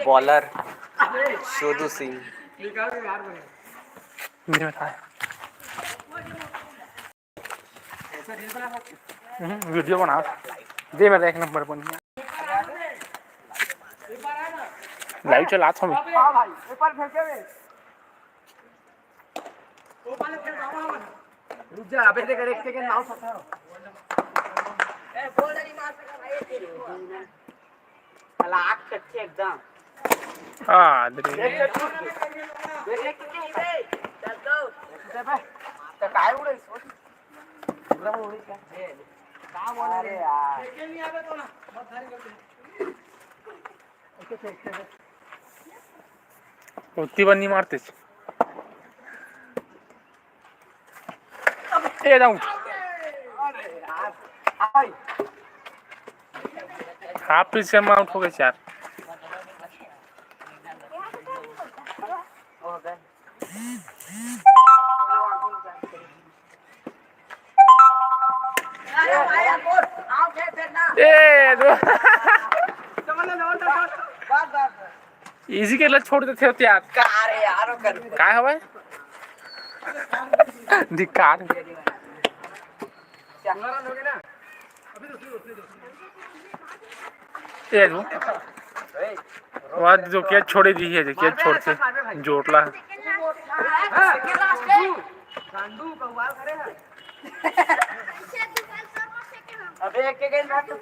Bowler शोधू Singh. Video बना दे मेरा एक नंबर बन गया। लाइव चला था मैं। हां भाई ऊपर फेंके वे रुक जा अबे देख एक सेकंड नाव सकता है ए बोल नहीं मार सका भाई तेरे को साला आग कच्चे एकदम हां देख देख कितने है चल दो तो काय उड़े सोच पूरा उड़े क्या काम बोल रे यार फेंके नहीं आवे तो ना मत धारी कर ओके फेंक उतनी बन्नी मारतेच ए जाऊं अरे यार हाय हाफ पिच से आउट हो गए यार हो गए इजी के लत छोड़ देते होते यार कार यार कर काय हवे धिकार चंगला लोगे ना अभी ये जो वाद जो कैच छोड़ी दी है कैच छोड़ से जोटला गांडू कव्वाल करे है अबे एक गेंद मार तू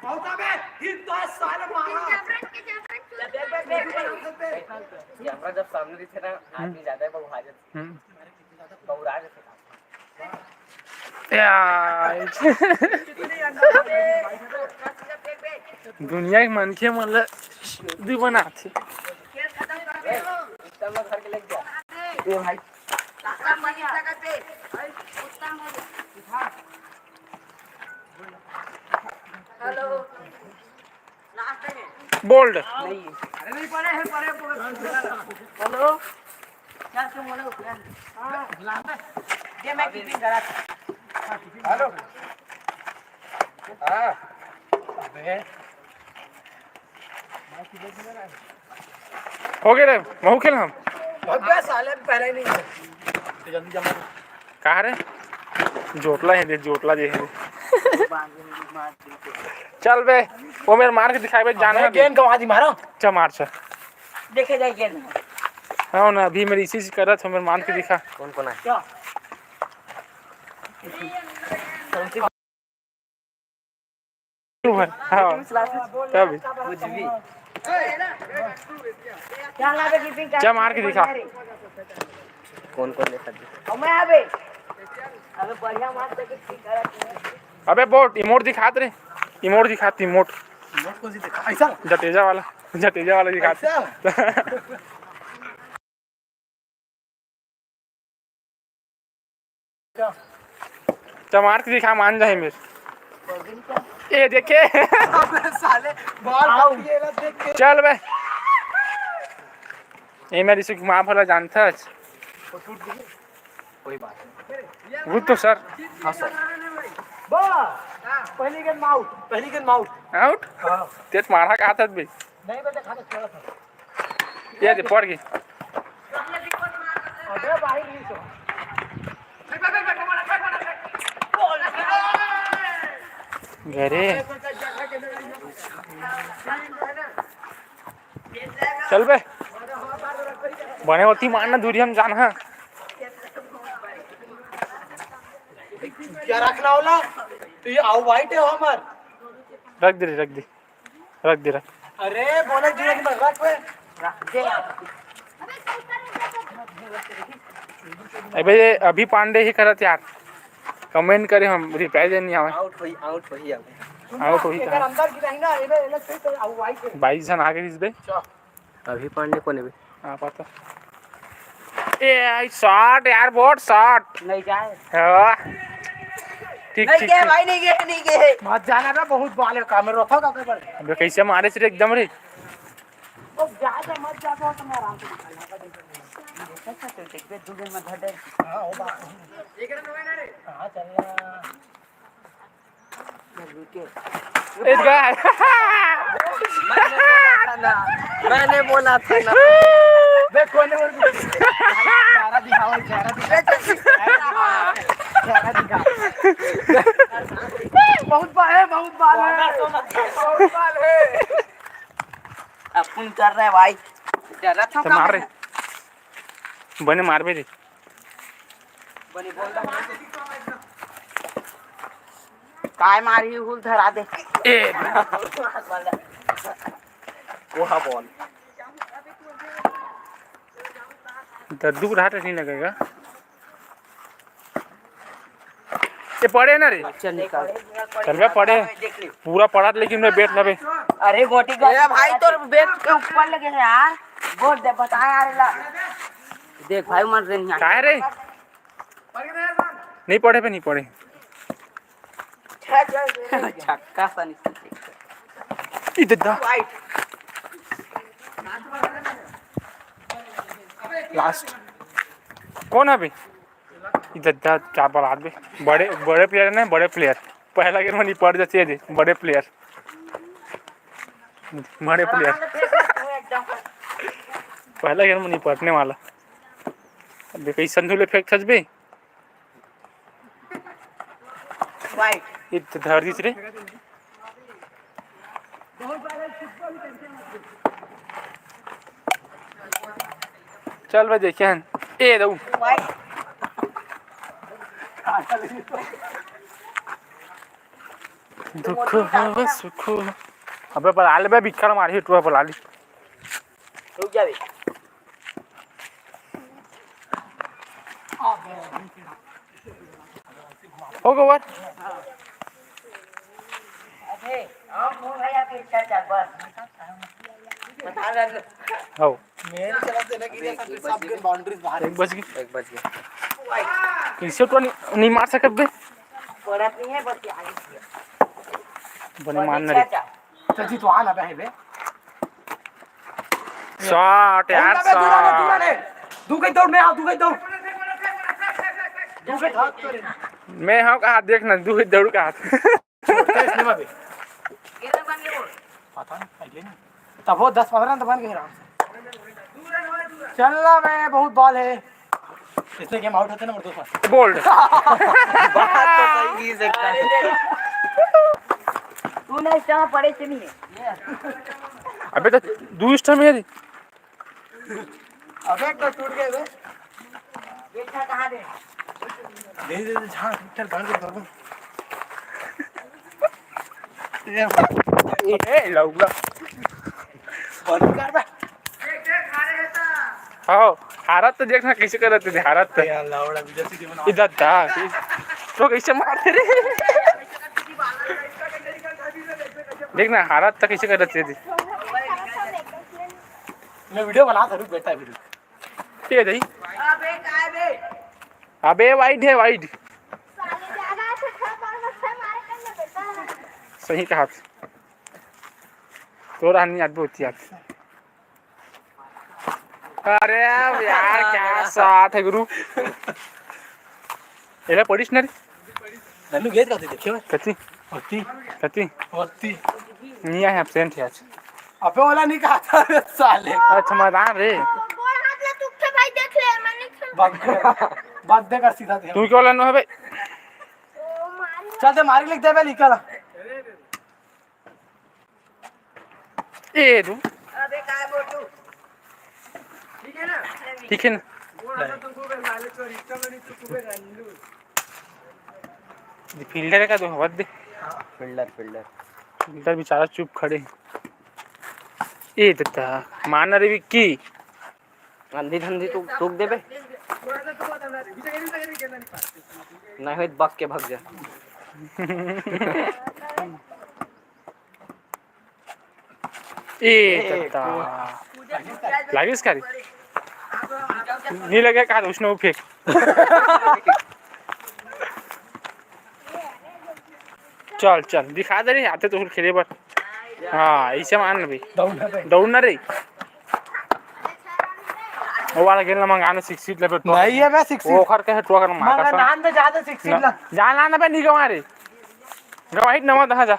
बहुत अबे हिट तो साले मारा कैमरा जब सामने दिखे ना आदमी ज्यादा है बहु हाजत बहुरा जाते यार दुनिया के मनखे मतलब दीवाना थे खेल खत्म कर दे इतना मत घर के लेके जा ए भाई लाखा मनी जगह पे भाई उतना मत उठा हेलो लास्ट में बोल्ड नहीं अरे नहीं पड़े है पड़े हेलो क्या तुम बोलो हां लास्ट ये मैं कीपिंग करा हेलो हां अबे हो गए रे महू खेल हम भगवा साले पहले नहीं जल्दी जमा कहां रे जोटला है दे जोटला जे है चल बे वो मेरे मार के दिखाई बे जाना गेंद गवा दी मारो च मार छ देखे जाए गेंद हां ना अभी मेरी इसी से करत हो मेरे मान के दिखा कौन कौन है क्या हां तब कुछ भी क्या लागे कीपिंग क्या मार के दिखा कौन कौन ले सकते मैं अबे बढ़िया मार दे के ठीक करा अबे बोट इमोट दिखात रे इमोट दिखाती इमोट कौन सी दिखा ऐसा जटेजा वाला दिखाते मार के दिखा मान जाए मेरे ये देखे साले बॉल देख के चल बे ये मेरी से माफ वाला जानता है कोई बात नहीं वो तो सर हां सर बस पहली गेंद आउट हां तेज मारा का था बे नहीं बेटा खाना छोड़ा था ये दे पड़ गई अबे भाई नहीं तो घरे चल बे बने होती मारना दूरी हम जाना है क्या रखना होला तो ये आउ वाइट है हमार रख दे अरे बोले जीवन में रख दे अबे अभी पांडे ही करत यार कमेंट करे हम रिप्लाई दे नहीं आवे आउट हुई का अंदर गिराई ना एले से तो आउ वाइट 22 जन आगे इस बे अभी पांडे कौन है बे हां पता ए आई शॉट यार बहुत शॉट नहीं जाए हां ठीक नहीं के भाई नहीं के मत जाना ना बहुत बाल है काम रखो का कोई अबे कैसे मारे से एकदम रे ओ ज्यादा मत जा तो मैं आराम से देखा तो देख दे दूर में धड़ हां हो बात एक रन होए ना रे हां चल इनके इस गाय मैंने बोला था ना बे कोने में चेहरा दिखाओ चेहरा दिखा बहुत बाल है बहुत बाल है अपन कर रहे भाई डरा था तो मार रे बने मार बे रे बनी बोल रहा काय मारी हुल धरा दे ए वहाँ बॉल दर्द राहत नहीं लगेगा ये पड़े ना रे चल निकाल चल बे पड़े पूरा पड़ा लेकिन मैं बैठ लबे अरे गोटी का भाई तो बेट के ऊपर लगे हैं यार बोल दे बता यार ला देख भाई मर रहे हैं काय रे नहीं पड़े पे नहीं पड़े छक्का सा नहीं इधर दा लास्ट कौन है अभी इधर दा क्या बड़ा बे बड़े बड़े प्लेयर ने बड़े प्लेयर पहला गेम में नहीं पड़ जाते थे बड़े प्लेयर पहला गेम में नहीं पड़ने वाला अबे कई संधुले फेंक थस बे वाइट इधर धर दिस रे चल बे देखे ए दऊ दुख हो सुख हो अबे बला ले बे बिखर मारी हिटवा बला ली रुक जा बे हो गो वर अबे अब वो भैया के चल बस बता रहा हो मेरे तरफ से लगी है सब के बाउंड्रीज बाहर एक बच गया वाइट किसे तो नहीं मार सकत बे पड़त नहीं है बस आगे बने मारना रे चल तू आ ना बे शॉट यार शॉट तू कहीं दौड़ मैं आ तू कहीं दौड़ मैं हां का हाथ देखना दू दौड़ का हाथ इसने में कितने बन गए वो पता नहीं आइए ना तब वो 10-15 रन तो बन गए आराम से चल रहा मैं बहुत बॉल है इससे गेम आउट होते ना मेरे दोस्त बोल्ड बात तो सही की सकता है तू ना इस तरह पड़े से नहीं है अबे तो दू स्टा मेरी अबे तो टूट गए वे बेटा कहां दे दे झाड़ चल बाहर कर दो ए लौला बंद कर बे हां हारत तो देखना कैसे करत थे हारत तो यार लावड़ा विदेशी की बना इधर था तो कैसे मारते रे देखना हारत तो कैसे करत थे मैं वीडियो बना था रुक बेटा वीडियो ठीक है भाई अबे काय बे अबे वाइड है वाइड सही कहा तो रहनी याद होती याद अरे यार क्या साथ है गुरु एला पडिस ना रे नन्नू गेट का देखियो कती होती कती होती नहीं है एब्सेंट है आज अबे वाला नहीं कहा था साले अच्छा मदान रे भाग दे कर सीधा दे तू क्यों लानो है भाई चल दे मारी लिख दे बे निकल ए तू अबे काय बोल तू ठीक है ना ठीक है ना फील्डर का तो हवा दे फील्डर बेचारा चुप खड़े ए दत्ता माना रे विक्की अंधी धंधी तू टूक दे बे नहीं होत बक के भाग जा ए दत्ता लागिस का रे नहीं लगे का उसने वो फेंक चल चल दिखा दे रे आते तो खेले पर हाँ ऐसे मान भाई दौड़ना रे वो वाला खेलना मंगाना 6 फीट लेवल नहीं है मैं 6 वो कर के टोकर मार मगर नान तो ज्यादा 6 फीट लग जान लाना पे नहीं कमा रे वाहित नवा दहा जा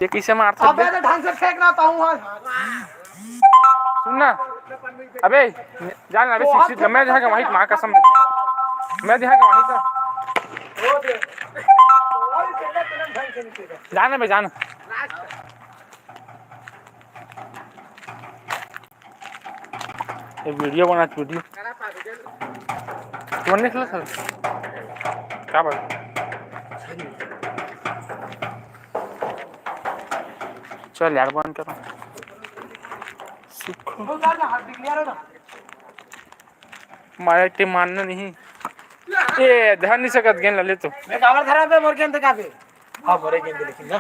ये किसे मारता अबे तो ढंग से फेंकना था हूँ सुनना अबे जान अबे शिक्षित मैं जहाँ का वाहित माँ कसम मैं जहाँ का वाहित जाना बे जाना ये वीडियो बना वीडियो कौन निकला सर क्या बात चल यार बंद करो सीखो मारा टीम मानना नहीं ए ध्यान नहीं सकत गेंद ले तो मैं कावर धरा पे मोर के अंदर काफी हां मोरे गेंद लेकिन ना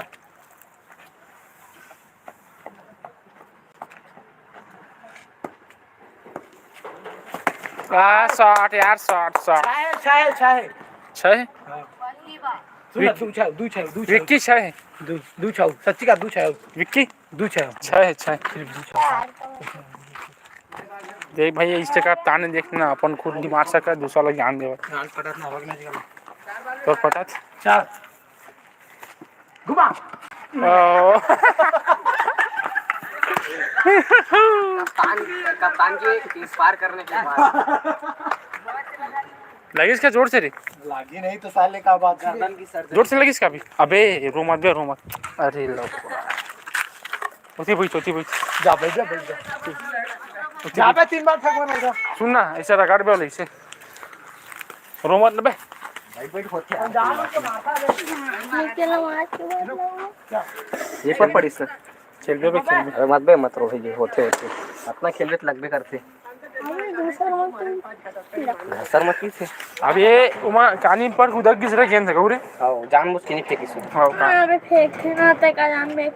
शॉट यार शॉट छाए छह दू छाए विक्की छह दू छाओ सच्ची का दू छाओ विक्की दू छाओ छह छह देख भाई इस जगह ताने देखना अपन खुद नहीं मार सका दूसरा लोग जान देवा नाल पटत ना होग नहीं निकल तो पटा चार घुमा कप्तान की इस पार करने के बाद लगी इसका जोर से रे लागी नहीं तो साले का बात गर्दन की सर्जरी जोर से लगी इसका भी अबे रो मत अरे लो उसी भाई जा बैठ जा जहाँ पे 3 बार फेंकवा ना सुनना ऐसे रगाड़ बे ऐसे रो मत बे बैठ होते ये पर पड़ी सर खेल बे अरे मत बे मत रो ये होते अपना खेल तो लगबे करते सर मत की थे अब ये उमा कानी पर उधर किस रे गेंद है रे हां जानबूझ के नहीं फेंकी सो हां अबे फेंकते ना ते का जान में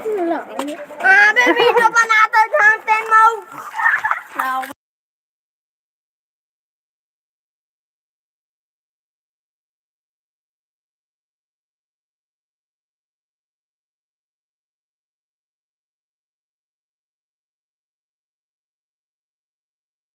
अबे वीडियो बनाता जानते हैं